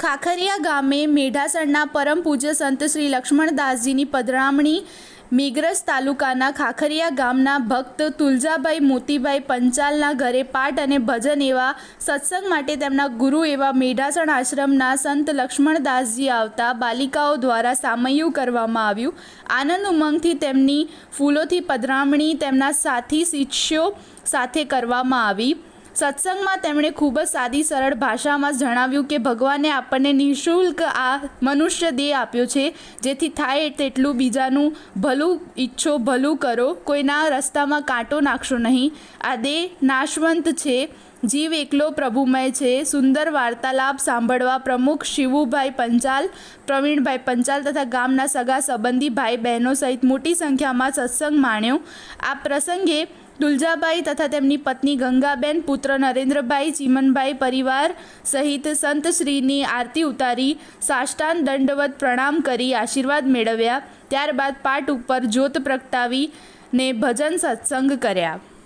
ખાખરિયા ગામે મેઢાસણના પરમ પૂજ્ય સંત શ્રી લક્ષ્મણદાસજીની પધરામણી મેઘરજ તાલુકાના ખાખરિયા ગામના ભક્ત તુલજાભાઈ મોતીભાઈ પંચાલના ઘરે પાઠ અને ભજન એવા સત્સંગ માટે તેમના ગુરુ એવા મેઢાસણ આશ્રમના સંત લક્ષ્મણદાસજી આવતા બાલિકાઓ દ્વારા સામૈયું કરવામાં આવ્યું। આનંદ ઉમંગથી તેમની ફૂલોથી પધરામણી તેમના સાથી શિષ્યો સાથે કરવામાં આવી। સત્સંગમાં તેમણે ખૂબ જ સાદી સરળ ભાષામાં જણાવ્યું કે ભગવાને આપણને નિઃશુલ્ક આ મનુષ્ય દેહ આપ્યો છે, જેથી થાય તેટલું બીજાનું ભલું ઈચ્છો, ભલું કરો, કોઈના રસ્તામાં કાંટો નાખશો નહીં। આ દેહ નાશવંત છે, જીવ એકલો પ્રભુમય છે। સુંદર વાર્તાલાપ સાંભળવા પ્રમુખ શિવુભાઈ પંચાલ, પ્રવીણભાઈ પંચાલ તથા ગામના સગા સંબંધી ભાઈ બહેનો સહિત મોટી સંખ્યામાં સત્સંગ માણ્યો। આ પ્રસંગે તુલજાભાઈ તથા તેમની પત્ની ગંગાબેન, પુત્ર નરેન્દ્રભાઈ, ચીમનભાઈ પરિવાર સહિત સંતશ્રીની આરતી ઉતારી સાષ્ટાંગ દંડવત પ્રણામ કરી આશીર્વાદ મેળવ્યા। ત્યારબાદ પાઠ ઉપર જ્યોત પ્રગટાવીને ભજન સત્સંગ કર્યા।